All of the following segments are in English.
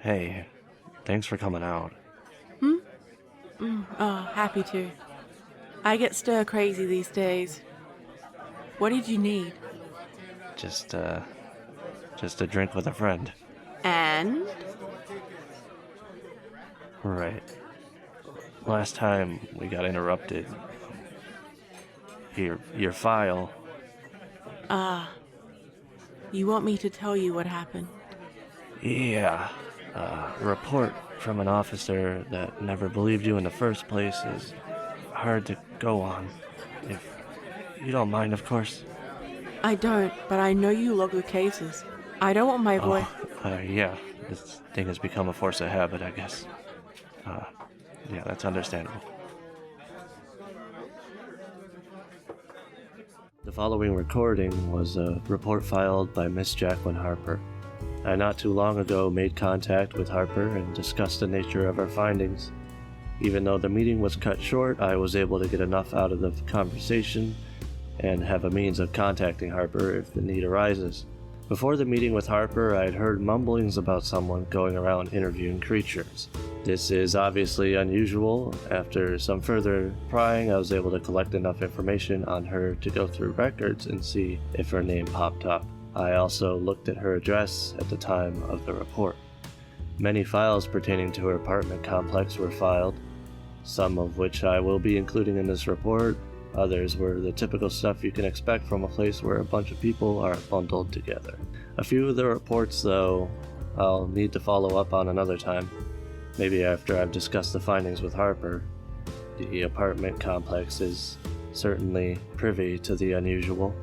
Hey, thanks for coming out. Happy to. I get stir crazy these days. What did you need? Just, uh, just a drink with a friend. And? Right. Last time we got interrupted. Your file. You want me to tell you what happened? Yeah. A report from an officer that never believed you in the first place is hard to go on. If you don't mind, of course. I don't, but I know you log the cases. I don't want my voice. Yeah. This thing has become a force of habit, I guess. Uh, yeah, that's understandable. The following recording was a report filed by Miss Jacqueline Harper. I not too long ago made contact with Harper and discussed the nature of our findings. Even though the meeting was cut short, I was able to get enough out of the conversation and have a means of contacting Harper if the need arises. Before the meeting with Harper, I had heard mumblings about someone going around interviewing creatures. This is obviously unusual. After some further prying, I was able to collect enough information on her to go through records and see if her name popped up. I also looked at her address at the time of the report. Many files pertaining to her apartment complex were filed, some of which I will be including in this report. Others were the typical stuff you can expect from a place where a bunch of people are bundled together. A few of the reports, though, I'll need to follow up on another time. Maybe after I've discussed the findings with Harper. The apartment complex is certainly privy to the unusual.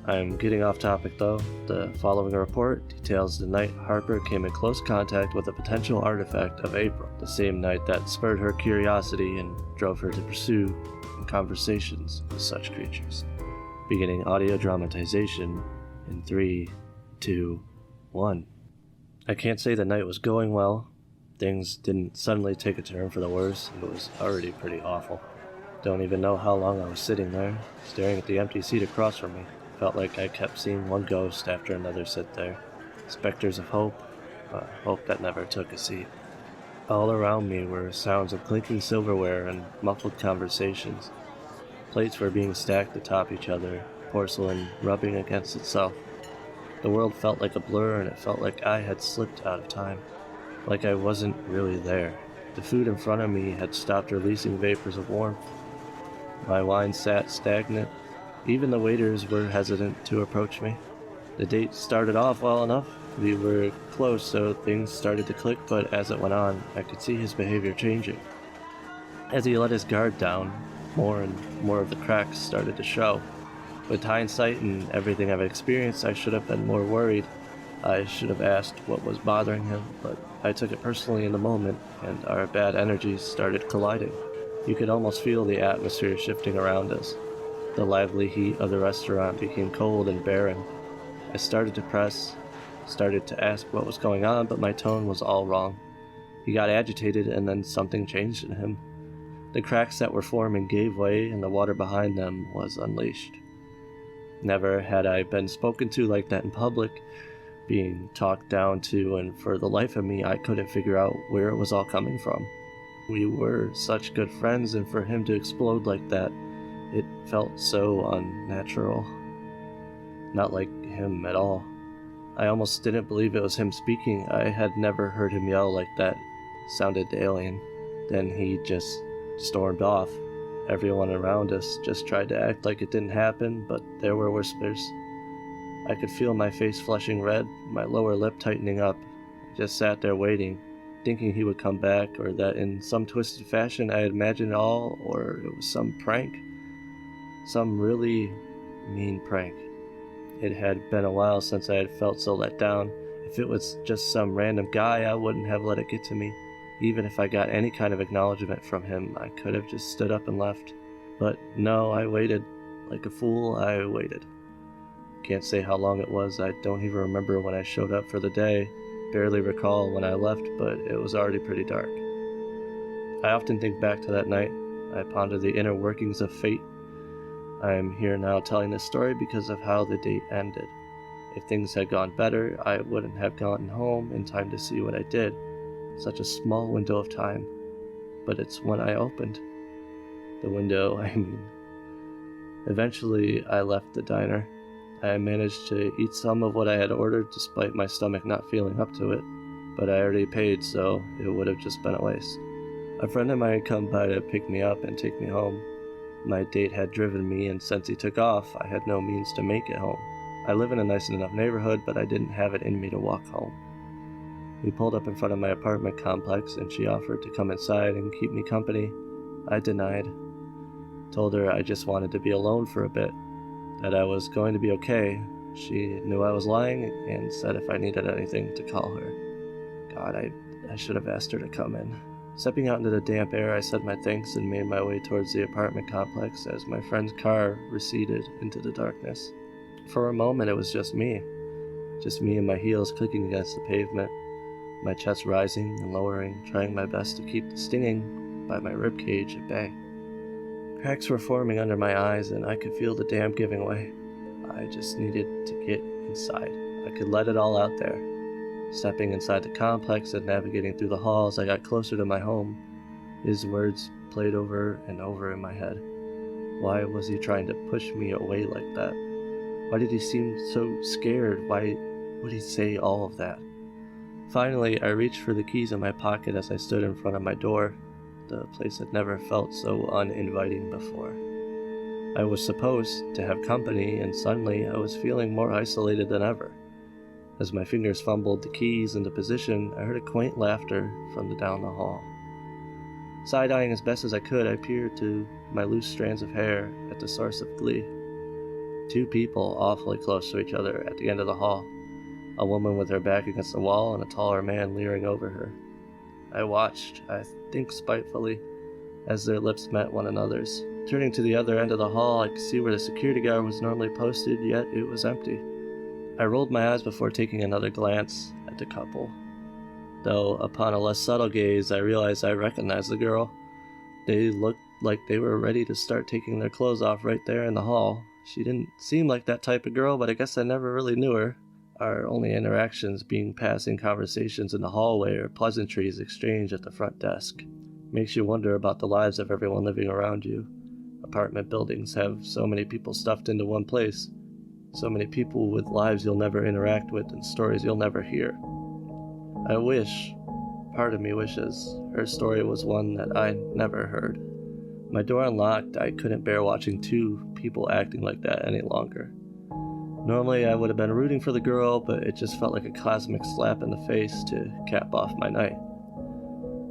I'm getting off topic though. The following report details the night Harper came in close contact with a potential artifact of April, the same night that spurred her curiosity and drove her to pursue conversations with such creatures. Beginning audio dramatization in 3, 2, 1. I can't say the night was going well. Things didn't suddenly take a turn for the worse. It was already pretty awful. Don't even know how long I was sitting there, staring at the empty seat across from me. Felt like I kept seeing one ghost after another sit there. Specters of hope, hope that never took a seat. All around me were sounds of clinking silverware and muffled conversations. Plates were being stacked atop each other, porcelain rubbing against itself. The world felt like a blur, and it felt like I had slipped out of time. Like I wasn't really there. The food in front of me had stopped releasing vapors of warmth. My wine sat stagnant. Even the waiters were hesitant to approach me. The date started off well enough. We were close, so things started to click, but as it went on, I could see his behavior changing. As he let his guard down, more and more of the cracks started to show. With hindsight and everything I've experienced, I should have been more worried. I should have asked what was bothering him, but I took it personally in the moment, and our bad energies started colliding. You could almost feel the atmosphere shifting around us. The lively heat of the restaurant became cold and barren. I started to press, started to ask what was going on, but my tone was all wrong. He got agitated, and then something changed in him. The cracks that were forming gave way, and the water behind them was unleashed. Never had I been spoken to like that in public, being talked down to, and for the life of me, I couldn't figure out where it was all coming from. We were such good friends, and for him to explode like that, it felt so unnatural. Not like him at all. I almost didn't believe it was him speaking. I had never heard him yell like that. It sounded alien. Then he just stormed off. Everyone around us just tried to act like it didn't happen, but there were whispers. I could feel my face flushing red, my lower lip tightening up. I just sat there waiting, thinking he would come back, or that in some twisted fashion I had imagined it all, or it was some prank. Some really mean prank. It had been a while since I had felt so let down. If it was just some random guy, I wouldn't have let it get to me. Even if I got any kind of acknowledgement from him, I could have just stood up and left. But no, I waited. Like a fool, I waited. Can't say how long it was. I don't even remember when I showed up for the day. Barely recall when I left, but it was already pretty dark. I often think back to that night. I ponder the inner workings of fate. I am here now telling this story because of how the date ended. If things had gone better, I wouldn't have gotten home in time to see what I did. Such a small window of time, but it's one I opened. The window, I mean. Eventually, I left the diner. I managed to eat some of what I had ordered despite my stomach not feeling up to it, but I already paid, so it would have just been a waste. A friend of mine had come by to pick me up and take me home. My date had driven me, and since he took off, I had no means to make it home. I live in a nice enough neighborhood, but I didn't have it in me to walk home. We pulled up in front of my apartment complex, and she offered to come inside and keep me company. I denied. Told her I just wanted to be alone for a bit, that I was going to be okay. She knew I was lying and said if I needed anything to call her. God, I should have asked her to come in. Stepping out into the damp air, I said my thanks and made my way towards the apartment complex as my friend's car receded into the darkness. For a moment, it was just me and my heels clicking against the pavement, my chest rising and lowering, trying my best to keep the stinging by my ribcage at bay. Cracks were forming under my eyes, and I could feel the damp giving way. I just needed to get inside. I could let it all out there. Stepping inside the complex and navigating through the halls, I got closer to my home. His words played over and over in my head. Why was he trying to push me away like that? Why did he seem so scared? Why would he say all of that? Finally, I reached for the keys in my pocket as I stood in front of my door. The place had never felt so uninviting before. I was supposed to have company, and suddenly I was feeling more isolated than ever. As my fingers fumbled the keys into position, I heard a quaint laughter from down the hall. Side-eyeing as best as I could, I peered to my loose strands of hair at the source of glee. Two people awfully close to each other at the end of the hall. A woman with her back against the wall and a taller man leering over her. I watched, I think spitefully, as their lips met one another's. Turning to the other end of the hall, I could see where the security guard was normally posted, yet it was empty. I rolled my eyes before taking another glance at the couple. Though, upon a less subtle gaze, I realized I recognized the girl. They looked like they were ready to start taking their clothes off right there in the hall. She didn't seem like that type of girl, but I guess I never really knew her. Our only interactions being passing conversations in the hallway or pleasantries exchanged at the front desk. Makes you wonder about the lives of everyone living around you. Apartment buildings have so many people stuffed into one place. So many people with lives you'll never interact with and stories you'll never hear. I wish, part of me wishes, her story was one that I never heard. My door unlocked, I couldn't bear watching two people acting like that any longer. Normally I would have been rooting for the girl, but it just felt like a cosmic slap in the face to cap off my night.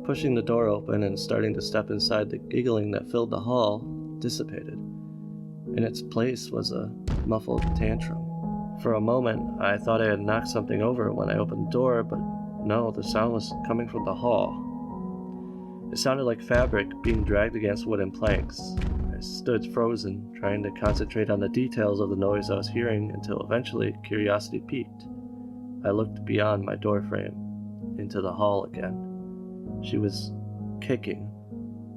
Pushing the door open and starting to step inside, the giggling that filled the hall dissipated. In its place was a muffled tantrum. For a moment, I thought I had knocked something over when I opened the door, but no, the sound was coming from the hall. It sounded like fabric being dragged against wooden planks. I stood frozen, trying to concentrate on the details of the noise I was hearing until eventually curiosity piqued. I looked beyond my doorframe, into the hall again. She was kicking,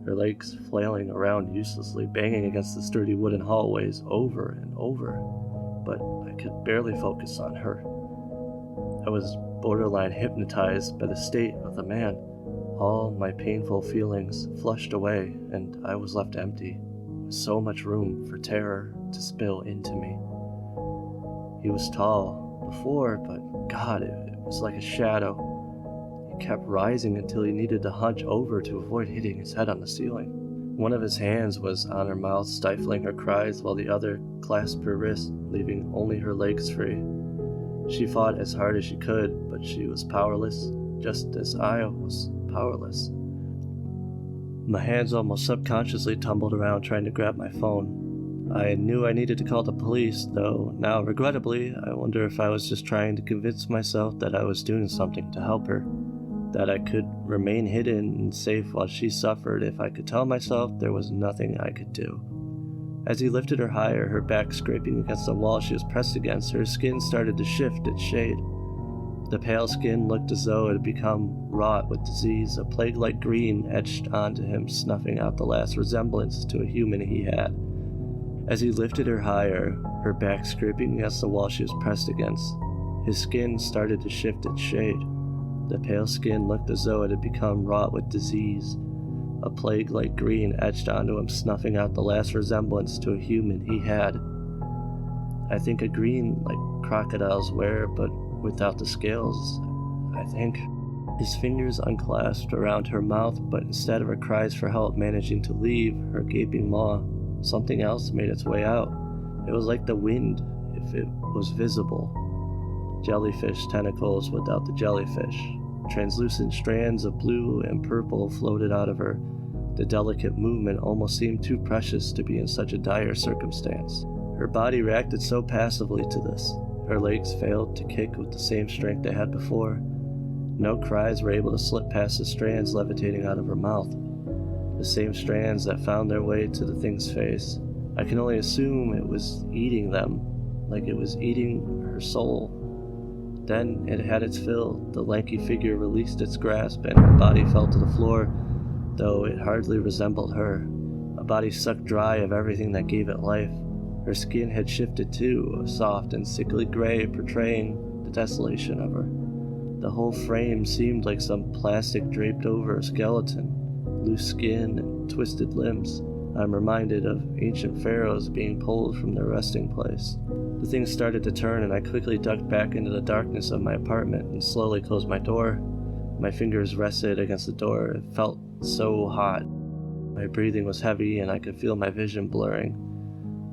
her legs flailing around uselessly, banging against the sturdy wooden hallways over and over, but I could barely focus on her. I was borderline hypnotized by the state of the man. All my painful feelings flushed away, and I was left empty, with so much room for terror to spill into me. He was tall before, but God, it was like a shadow. He kept rising until he needed to hunch over to avoid hitting his head on the ceiling. One of his hands was on her mouth, stifling her cries, while the other clasped her wrist, leaving only her legs free. She fought as hard as she could, but she was powerless, just as I was powerless. My hands almost subconsciously tumbled around trying to grab my phone. I knew I needed to call the police, though now, regrettably, I wonder if I was just trying to convince myself that I was doing something to help her, that I could remain hidden and safe while she suffered if I could tell myself there was nothing I could do. As he lifted her higher, her back scraping against the wall she was pressed against, her skin started to shift its shade. The pale skin looked as though it had become wrought with disease, a plague-like green etched onto him, snuffing out the last resemblance to a human he had. As he lifted her higher, her back scraping against the wall she was pressed against, his skin started to shift its shade. The pale skin looked as though it had become wrought with disease. A plague-like green etched onto him, snuffing out the last resemblance to a human he had. I think a green like crocodiles wear, but without the scales, I think. His fingers unclasped around her mouth, but instead of her cries for help managing to leave her gaping maw, something else made its way out. It was like the wind, if it was visible. Jellyfish tentacles without the jellyfish. Translucent strands of blue and purple floated out of her. The delicate movement almost seemed too precious to be in such a dire circumstance. Her body reacted so passively to this. Her legs failed to kick with the same strength they had before. No cries were able to slip past the strands levitating out of her mouth. The same strands that found their way to the thing's face. I can only assume it was eating them, like it was eating her soul. Then it had its fill. The lanky figure released its grasp and her body fell to the floor, though it hardly resembled her. A body sucked dry of everything that gave it life. Her skin had shifted too, a soft and sickly gray portraying the desolation of her. The whole frame seemed like some plastic draped over a skeleton, loose skin and twisted limbs. I'm reminded of ancient pharaohs being pulled from their resting place. The thing started to turn and I quickly ducked back into the darkness of my apartment and slowly closed my door. My fingers rested against the door. It felt so hot. My breathing was heavy and I could feel my vision blurring.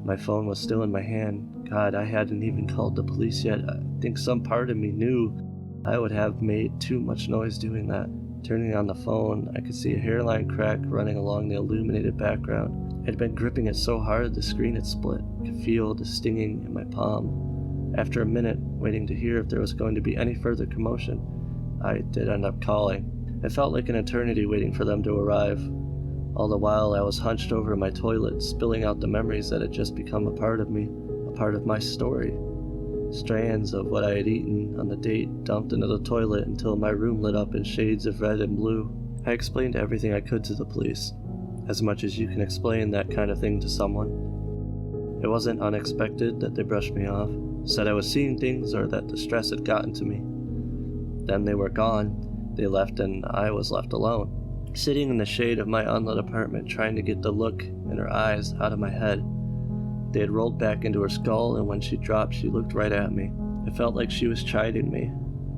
My phone was still in my hand. God, I hadn't even called the police yet. I think some part of me knew I would have made too much noise doing that. Turning on the phone, I could see a hairline crack running along the illuminated background. I had been gripping it so hard the screen had split. I could feel the stinging in my palm. After a minute, waiting to hear if there was going to be any further commotion, I did end up calling. It felt like an eternity waiting for them to arrive. All the while I was hunched over my toilet, spilling out the memories that had just become a part of me, a part of my story. Strands of what I had eaten on the date dumped into the toilet until my room lit up in shades of red and blue. I explained everything I could to the police, as much as you can explain that kind of thing to someone. It wasn't unexpected that they brushed me off, said I was seeing things or that the stress had gotten to me. Then they were gone. They left and I was left alone, sitting in the shade of my unlit apartment trying to get the look in her eyes out of my head. They had rolled back into her skull, and when she dropped, she looked right at me. It felt like she was chiding me,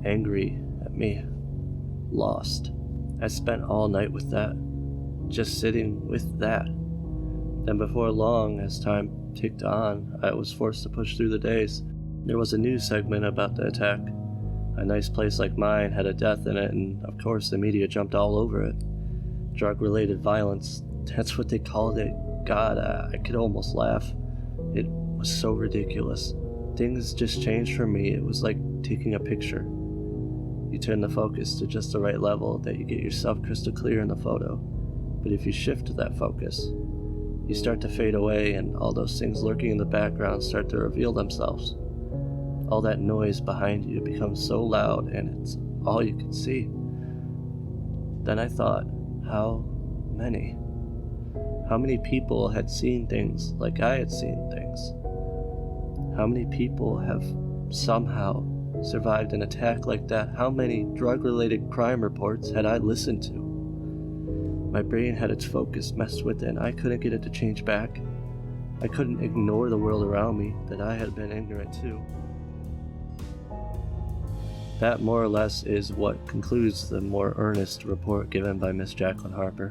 angry at me, lost. I spent all night with that, just sitting with that. Then before long, as time ticked on, I was forced to push through the days. There was a news segment about the attack. A nice place like mine had a death in it, and of course the media jumped all over it. Drug-related violence, that's what they called it. God, I could almost laugh. It was so ridiculous. Things just changed for me. It was like taking a picture. You turn the focus to just the right level that you get yourself crystal clear in the photo. But if you shift that focus, you start to fade away and all those things lurking in the background start to reveal themselves. All that noise behind you becomes so loud and it's all you can see. Then I thought, how many? How many people had seen things like I had seen things? How many people have somehow survived an attack like that? How many drug-related crime reports had I listened to? My brain had its focus messed with it and I couldn't get it to change back. I couldn't ignore the world around me that I had been ignorant to. That more or less is what concludes the more earnest report given by Miss Jacqueline Harper.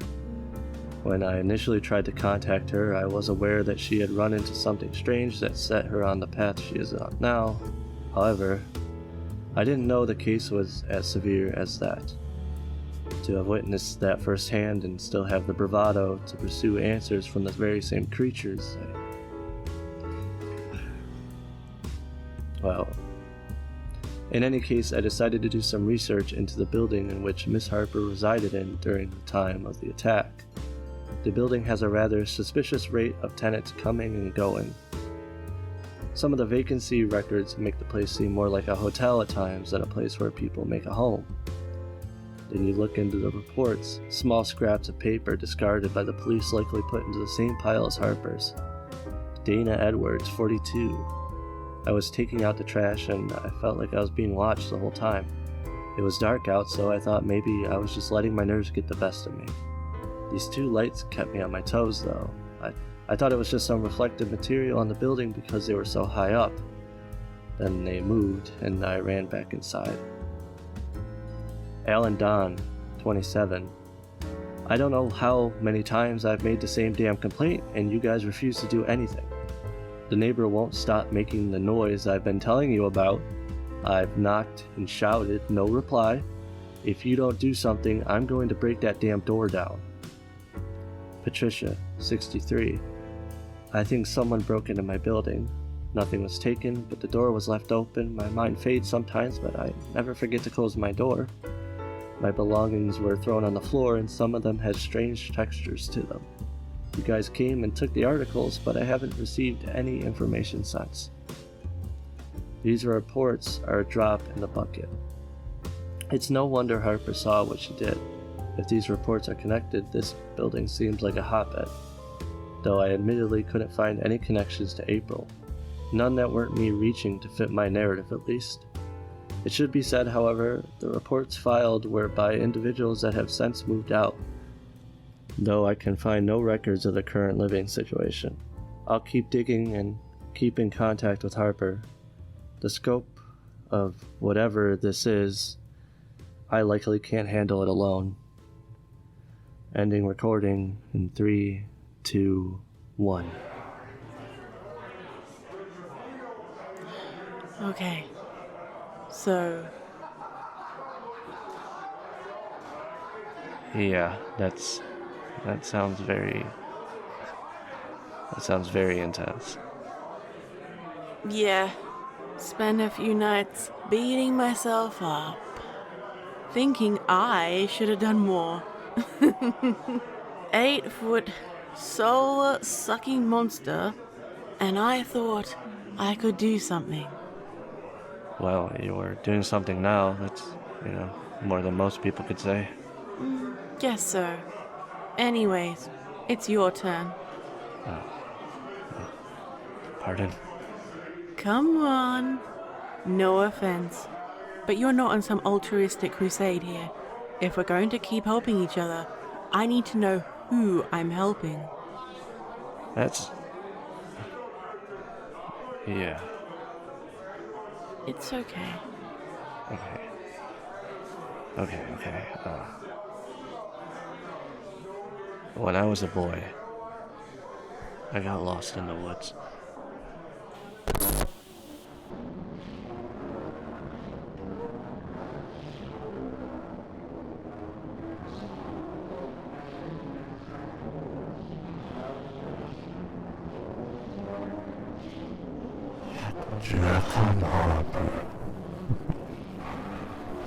When I initially tried to contact her, I was aware that she had run into something strange that set her on the path she is on now. However, I didn't know the case was as severe as that. To have witnessed that firsthand and still have the bravado to pursue answers from the very same creatures, well, in any case, I decided to do some research into the building in which Miss Harper resided in during the time of the attack. The building has a rather suspicious rate of tenants coming and going. Some of the vacancy records make the place seem more like a hotel at times than a place where people make a home. Then you look into the reports, small scraps of paper discarded by the police likely put into the same pile as Harper's. Dana Edwards, 42. I was taking out the trash and I felt like I was being watched the whole time. It was dark out, so I thought maybe I was just letting my nerves get the best of me. These two lights kept me on my toes, though. I thought it was just some reflective material on the building because they were so high up. Then they moved, and I ran back inside. Alan Don, 27. I don't know how many times I've made the same damn complaint, and you guys refuse to do anything. The neighbor won't stop making the noise I've been telling you about. I've knocked and shouted, no reply. If you don't do something, I'm going to break that damn door down. Patricia, 63. I think someone broke into my building. Nothing was taken, but the door was left open. My mind fades sometimes, but I never forget to close my door. My belongings were thrown on the floor, and some of them had strange textures to them. You guys came and took the articles, but I haven't received any information since. These reports are a drop in the bucket. It's no wonder Harper saw what she did. If these reports are connected, this building seems like a hotbed. Though I admittedly couldn't find any connections to April. None that weren't me reaching to fit my narrative, at least. It should be said, however, the reports filed were by individuals that have since moved out, though I can find no records of the current living situation. I'll keep digging and keep in contact with Harper. The scope of whatever this is, I likely can't handle it alone. Ending recording in 3, 2, 1. Okay. So... Yeah, that sounds very intense. yeah. Spent a few nights beating myself up. Thinking I should have done more. 8-foot soul-sucking monster, and I thought I could do something. Well, you were doing something now. That's, more than most people could say. Guess so. Anyways, it's your turn. Pardon? Come on. No offense. But you're not on some altruistic crusade here. If we're going to keep helping each other, I need to know who I'm helping. That's... Yeah. It's okay. Okay. When I was a boy, I got lost in the woods. Jack and Harper.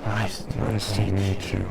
Nice to meet you.